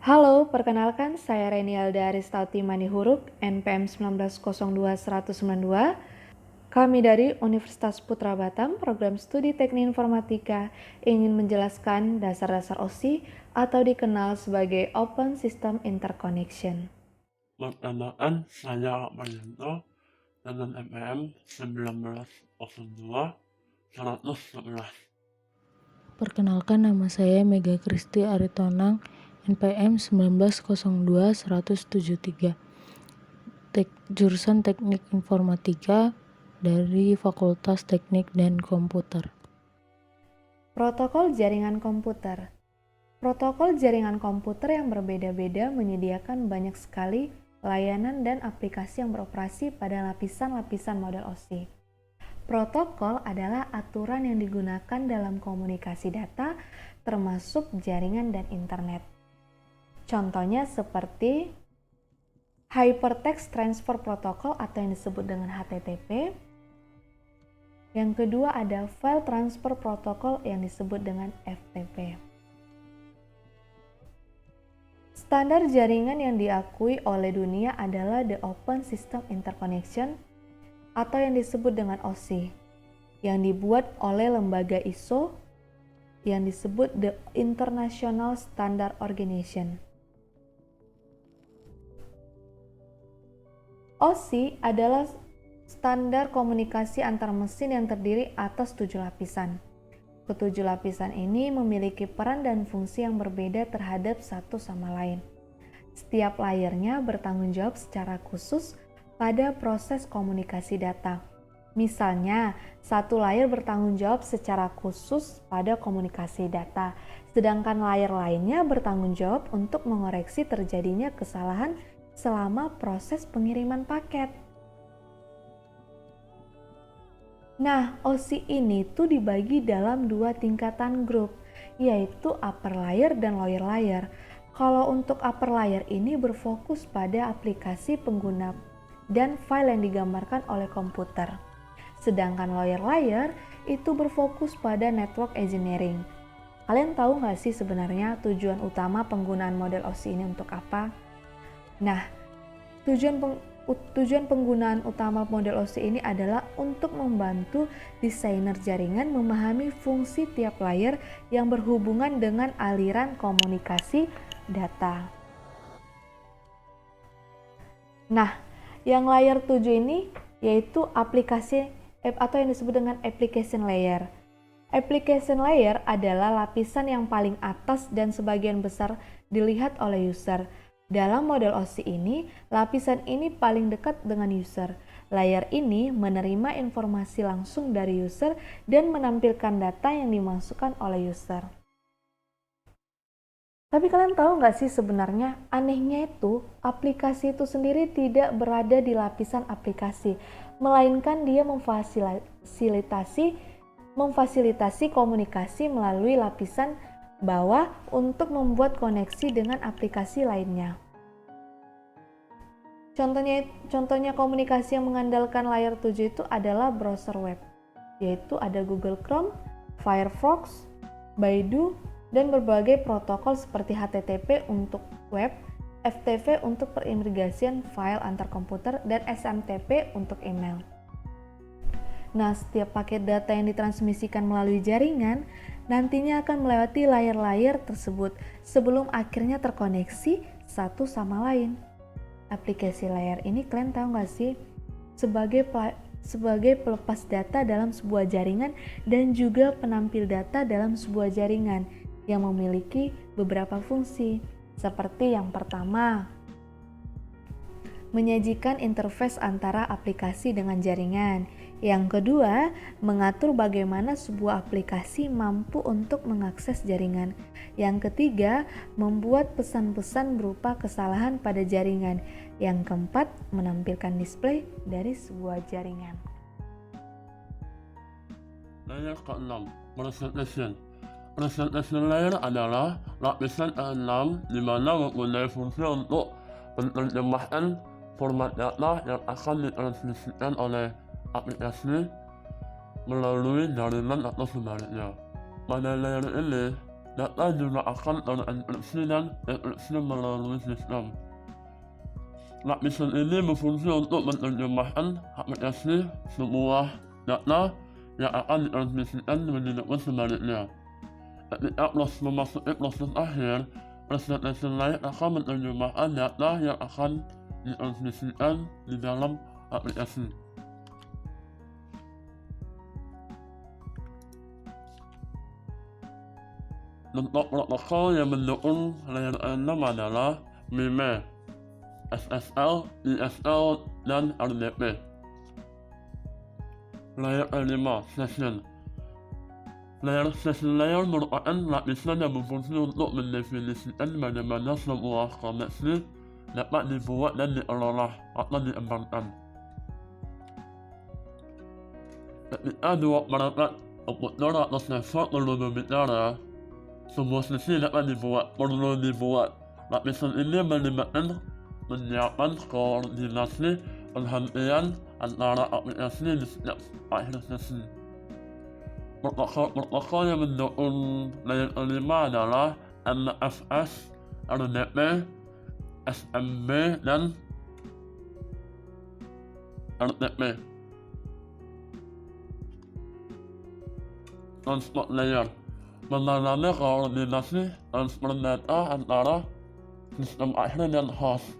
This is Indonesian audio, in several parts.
Halo, perkenalkan saya Renialda Aristauti Manihuruk, NPM 1902-192. Kami dari Universitas Putra Batam, Program Studi Teknik Informatika, ingin menjelaskan dasar-dasar OSI atau dikenal sebagai Open System Interconnection. Perkenalkan, saya Mayanto dengan NPM 1902 111. Perkenalkan, nama saya Mega Kristi Aritonang, NPM 1902-173, jurusan Teknik Informatika dari Fakultas Teknik dan Komputer. Protokol jaringan komputer. Protokol jaringan komputer yang berbeda-beda menyediakan banyak sekali layanan dan aplikasi yang beroperasi pada lapisan-lapisan model OSI. Protokol adalah aturan yang digunakan dalam komunikasi data, termasuk jaringan dan internet. Contohnya seperti Hypertext Transfer Protocol atau yang disebut dengan HTTP. Yang kedua ada File Transfer Protocol yang disebut dengan FTP. Standar jaringan yang diakui oleh dunia adalah the Open System Interconnection atau yang disebut dengan OSI, yang dibuat oleh lembaga ISO yang disebut the International Standard Organization. OSI adalah standar komunikasi antar mesin yang terdiri atas 7 lapisan. Ketujuh lapisan ini memiliki peran dan fungsi yang berbeda terhadap satu sama lain. Setiap layernya bertanggung jawab secara khusus pada proses komunikasi data. Misalnya, satu layer bertanggung jawab secara khusus pada komunikasi data, sedangkan layer lainnya bertanggung jawab untuk mengoreksi terjadinya kesalahan selama proses pengiriman paket. Nah, OSI ini tuh dibagi dalam dua tingkatan grup, yaitu upper layer dan lower layer. Kalau untuk upper layer ini berfokus pada aplikasi pengguna dan file yang digambarkan oleh komputer. Sedangkan lower layer itu berfokus pada network engineering. Kalian tahu nggak sih sebenarnya tujuan utama penggunaan model OSI ini untuk apa? Nah, tujuan penggunaan utama model OSI ini adalah untuk membantu desainer jaringan memahami fungsi tiap layer yang berhubungan dengan aliran komunikasi data. Nah, yang layer 7 ini yaitu aplikasi atau yang disebut dengan application layer. Application layer adalah lapisan yang paling atas dan sebagian besar dilihat oleh user. Dalam model OSI ini, lapisan ini paling dekat dengan user. Layer ini menerima informasi langsung dari user dan menampilkan data yang dimasukkan oleh user. Tapi kalian tahu nggak sih sebenarnya anehnya itu aplikasi itu sendiri tidak berada di lapisan aplikasi, melainkan dia memfasilitasi komunikasi melalui lapisan bawah untuk membuat koneksi dengan aplikasi lainnya. Contohnya komunikasi yang mengandalkan layer 7 itu adalah browser web, yaitu ada Google Chrome, Firefox, Baidu, dan berbagai protokol seperti HTTP untuk web, FTP untuk perimigasian file antar komputer, dan SMTP untuk email. Nah, setiap paket data yang ditransmisikan melalui jaringan nantinya akan melewati layer-layer tersebut sebelum akhirnya terkoneksi satu sama lain. Aplikasi layer ini kalian tahu nggak sih? Sebagai pelepas data dalam sebuah jaringan dan juga penampil data dalam sebuah jaringan yang memiliki beberapa fungsi. Seperti yang pertama, menyajikan interface antara aplikasi dengan jaringan. Yang kedua, mengatur bagaimana sebuah aplikasi mampu untuk mengakses jaringan. Yang ketiga, membuat pesan-pesan berupa kesalahan pada jaringan. Yang keempat, menampilkan display dari sebuah jaringan. Layer ke-6, presentation. Presentation layer adalah lapisan ke-6 di mana mempunyai fungsi untuk menerjemahkan format data yang akan ditransmisikan oleh aplikasi melalui jaringan atau sebaliknya. Pada layer ini, data juga akan terenkripsi dan dekripsi melalui sistem. Lapisan ini berfungsi untuk menerjemahkan aplikasi sebuah data yang akan ditransmisikan menjadi sebaliknya. Ketika memasuki proses akhir, presentation layer akan menerjemahkan data yang akan ditransmisikan di dalam aplikasi. Bentuk protokol yang mendukung layer 6 adalah MIME, SSL, ISL, dan RDP. Layer 5, Session. Session layer merupakan lapisan yang berfungsi untuk mendefinisikan bagaimana sebuah koneksi dapat dibuat dan dikelola atau diembangkan. Ketika dua perangkat komputer atau server perlu berbicara, sebuah sesi dapat perlu dibuat. Lapisan ini melibatkan menyiapkan koordinasi perhentian antara aplikasi di setiap akhir sesi. Protokol yang mendukung layer 5 adalah NFS, RDP, SMB, dan RTP. Transport layer menangani koordinasi transfer data antara sistem akhir dan host.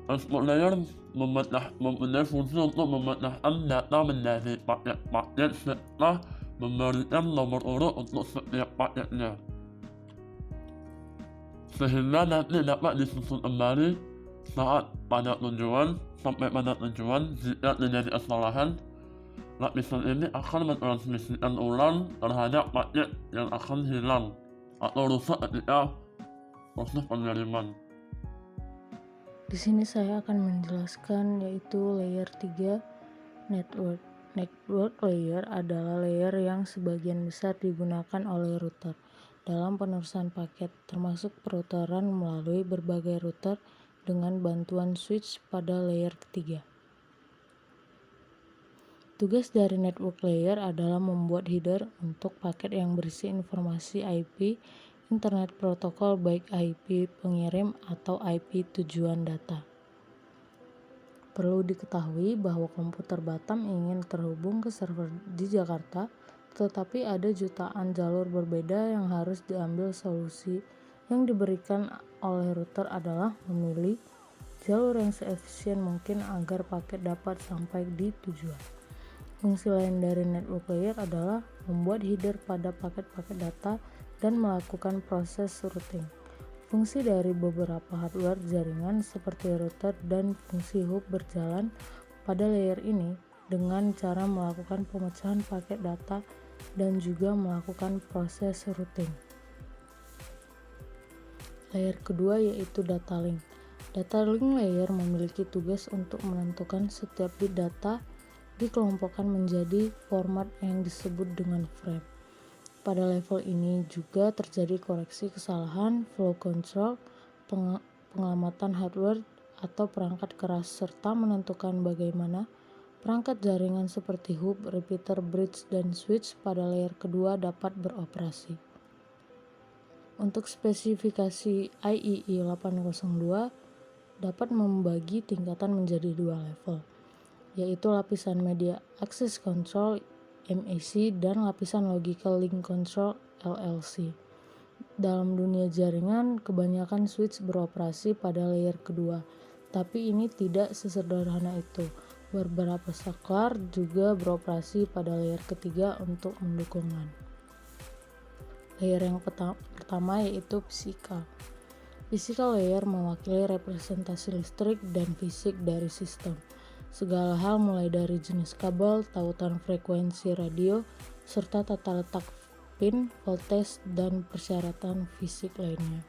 Transport layer mempunyai fungsi untuk memecahkan data menjadi paket-paket serta memberikan nomor urut untuk setiap paketnya, sehingga nanti dapat disusun kembali sampai pada tujuan. Jika terjadi kesalahan, lapisan ini akan mentransmisikan ulang terhadap paket yang akan hilang atau rusak ketika proses pengiriman. Di sini saya akan menjelaskan yaitu layer 3 network. Network layer adalah layer yang sebagian besar digunakan oleh router dalam penerusan paket, termasuk peruteran melalui berbagai router dengan bantuan switch pada layer ketiga. Tugas dari network layer adalah membuat header untuk paket yang berisi informasi IP, internet protokol baik IP pengirim atau IP tujuan data. Perlu diketahui bahwa komputer Batam ingin terhubung ke server di Jakarta, tetapi ada jutaan jalur berbeda yang harus diambil. Solusi yang diberikan oleh router adalah memilih jalur yang seefisien mungkin agar paket dapat sampai di tujuan. Fungsi lain dari network layer adalah membuat header pada paket-paket data dan melakukan proses routing. Fungsi dari beberapa hardware jaringan seperti router dan fungsi hub berjalan pada layer ini dengan cara melakukan pemecahan paket data dan juga melakukan proses routing. Layer kedua yaitu data link. Data link layer memiliki tugas untuk menentukan setiap bit data dikelompokkan menjadi format yang disebut dengan frame. Pada level ini juga terjadi koreksi kesalahan, flow control, pengamatan hardware atau perangkat keras, serta menentukan bagaimana perangkat jaringan seperti hub, repeater, bridge, dan switch pada layer kedua dapat beroperasi. Untuk spesifikasi IEEE 802 dapat membagi tingkatan menjadi dua level, yaitu lapisan Media Access Control MAC dan lapisan Logical Link Control LLC. Dalam dunia jaringan, kebanyakan switch beroperasi pada layer kedua, tapi ini tidak sesederhana itu. Beberapa saklar juga beroperasi pada layer ketiga untuk mendukungnya. Layer yang pertama yaitu physical. Physical layer mewakili representasi listrik dan fisik dari sistem. Segala hal mulai dari jenis kabel, tautan frekuensi radio, serta tata letak pin, voltage, dan persyaratan fisik lainnya.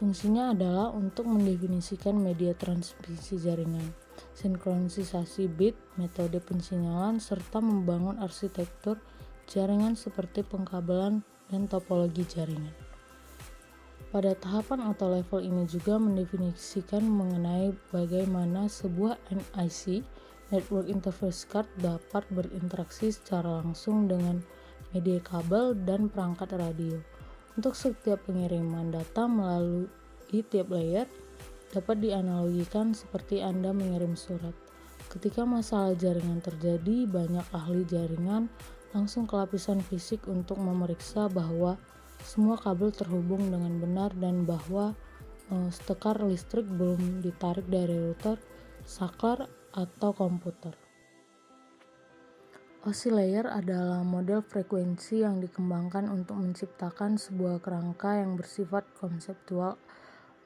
Fungsinya adalah untuk mendefinisikan media transmisi jaringan, sinkronisasi bit, metode pensinyalan, serta membangun arsitektur jaringan seperti pengkabelan dan topologi jaringan. Pada tahapan atau level ini juga mendefinisikan mengenai bagaimana sebuah NIC, Network Interface Card, dapat berinteraksi secara langsung dengan media kabel, dan perangkat radio. Untuk setiap pengiriman data melalui tiap layer dapat dianalogikan seperti Anda mengirim surat. Ketika masalah jaringan terjadi, banyak ahli jaringan langsung ke lapisan fisik untuk memeriksa bahwa semua kabel terhubung dengan benar dan bahwa stekar listrik belum ditarik dari router, saklar, atau komputer. Oscillator adalah model frekuensi yang dikembangkan untuk menciptakan sebuah kerangka yang bersifat konseptual.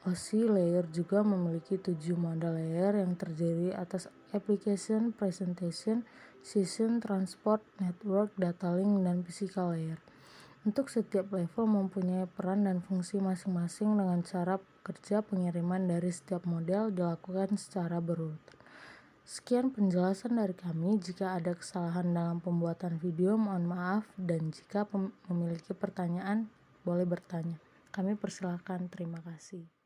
Oscillator juga memiliki 7 model layer yang terdiri atas application, presentation, session, transport, network, data link, dan physical layer. Untuk setiap level mempunyai peran dan fungsi masing-masing dengan cara kerja pengiriman dari setiap model dilakukan secara berurutan. Sekian penjelasan dari kami. Jika ada kesalahan dalam pembuatan video, mohon maaf, dan jika memiliki pertanyaan, boleh bertanya. Kami persilakan. Terima kasih.